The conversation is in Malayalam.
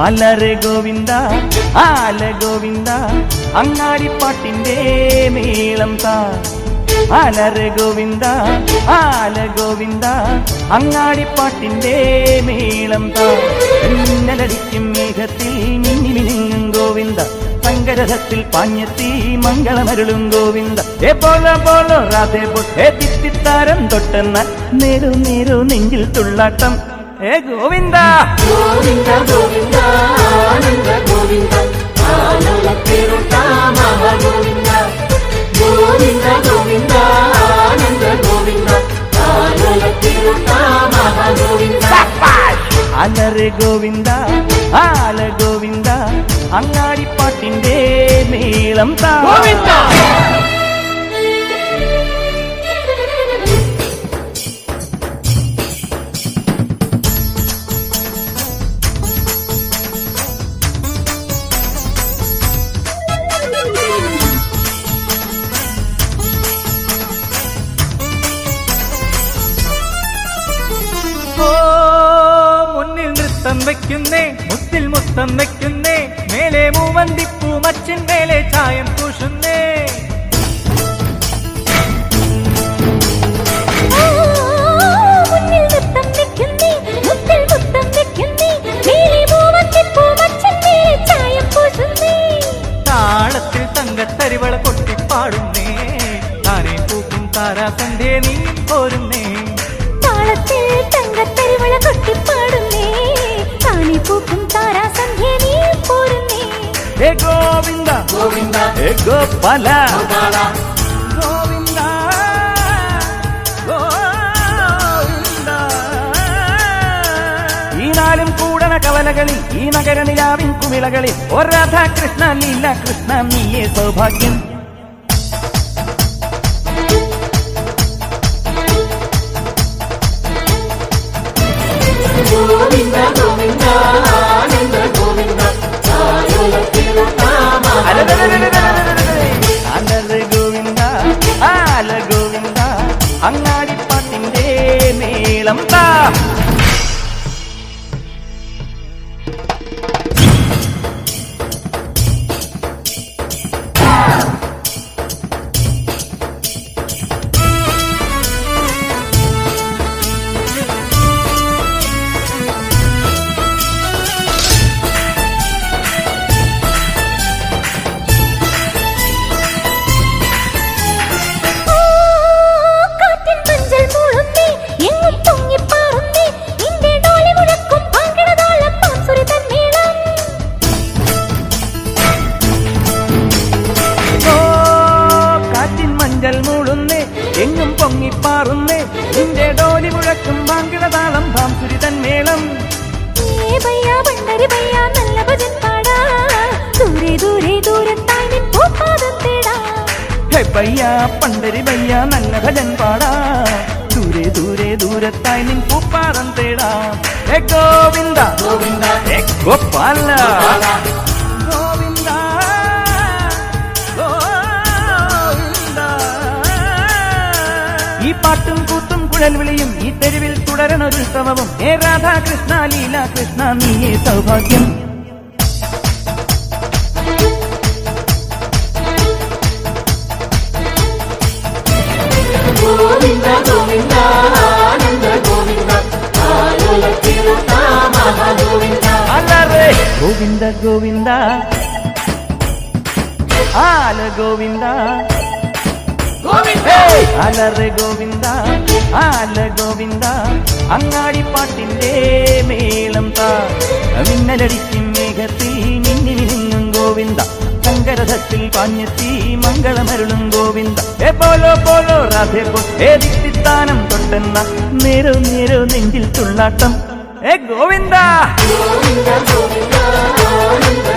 അലറെ ഗോവിന്ദ ആല ഗോവിന്ദ അങ്ങാടിപ്പാട്ടിന്റെ മേളം താ അലറെ ഗോവിന്ദ ആല ഗോവിന്ദ അങ്ങാടിപ്പാട്ടിന്റെ മേളം താ മിന്നലടിക്കും മേഘത്തിൽ മിന്നി മിനുങ്ങും ഗോവിന്ദ സങ്കരഥത്തിൽ പാഞ്ഞെത്തി മംഗളമരുളും ഗോവിന്ദ ഏ പോലോ പോലോ രാധേ പൊട്ടേ തിത്തിത്താരം തൊട്ടെന്ന നേരു നേരു നെഞ്ചിൽ തുള്ളാട്ടം ഏ ഗോവിന്ദ ഗോവിന്ദ ഗോവിന്ദ ആനന്ദ ഗോവിന്ദ ആനന്ദ ഗോവിന്ദ ഗോവിന്ദ ഗോവിന്ദ ആനന്ദ ഗോവിന്ദ ഗോവിന്ദ അലറെ ഗോവിന്ദ ആല ഗോവിന്ദ അങ്ങാടിപ്പാട്ടിന്റെ മേളം താ ഗോവിന്ദ മുന്നിൽ നൃത്തം വെക്കുന്നേ മുത്തിൽ മുത്തം വെക്കുന്നേ മേലെ മൂവന്തിപ്പൂ മച്ചിൻ മേലെ ചായം പൂശുന്നേ താളത്തിൽ തങ്കത്തരിവള കൊട്ടിപ്പാടുന്നേ താനേ പൂക്കും താരാസന്ധേ നീ പോരുന്നേ താളത്തിൽ തങ്കത്തരിവള കൊട്ടിപ്പാടുന്നേ താനേ പൂക്കും താരാസന്ധ്യ നീ പോരുന്നേ ഹേ ഗോവിന്ദ ഗോവിന്ദ ഹേ ഗോപാല ഗോപാല ഗോവിന്ദ ഗോവിന്ദ ഈ നാലും കൂടണ കവലകളിൽ ഈ നഗര നിലാവിൻ കുമിളകളിൽ ഓ രാധാകൃഷ്ണ ലീല കൃഷ്ണ നീയേ സൗഭാഗ്യം ഗോവിന്ദ ഗോവിന്ദ ആനന്ദ ഗോവിന്ദ അലറെ ഗോവിന്ദ ആല ഗോവിന്ദ അങ്ങാടിപ്പാട്ടിന്റെ മേളം താ എങ്ങും പൊങ്ങിപ്പാറുന്നേ നിന്റെ ഡോലി മുഴക്കും വാങ്കിടതാളം ഭാംസുരി തന്മേളം പണ്ടരി ബയ്യ നല്ല ഭജൻ പാടാ ദൂരെ ദൂരെ ദൂരത്തായി നിൻ പൂപ്പാദം തേടാ ഹേ ഗോവിന്ദ ഗോവിന്ദ ഹേ ഗോപാല ഈ പാട്ടും കൂത്തും കുഴൽ വിളിയും ഈ തെരുവിൽ തുടരണൊരുത്സവവും ഹേ രാധാകൃഷ്ണ ലീല കൃഷ്ണ നീയേ സൗഭാഗ്യം ഗോവിന്ദ ഗോവിന്ദ ആനന്ദ ഗോവിന്ദ ഗോവിന്ദ അലറെ ഗോവിന്ദ ഗോവിന്ദ ആല ഗോവിന്ദ അലറെ ഗോവിന്ദ ആല ഗോവിന്ദ അങ്ങാടിപ്പാട്ടിന്റെ മേളം താ മിന്നലടിക്കും മേഘത്തിൽ മിന്നി മിനുങ്ങും ഗോവിന്ദ സങ്കരഥത്തിൽ പാഞ്ഞെത്തി മംഗളമരുളും ഗോവിന്ദ ഏ പോലോ പോലോ രാധേ പൊട്ടേ ദിത്തിത്താനം തൊട്ടെന്ന നേരോ നേരോ നെഞ്ചിൽ തുള്ളാട്ടം ഏ ഗോവിന്ദ ഗോവിന്ദ ഗോവിന്ദ ആനന്ദ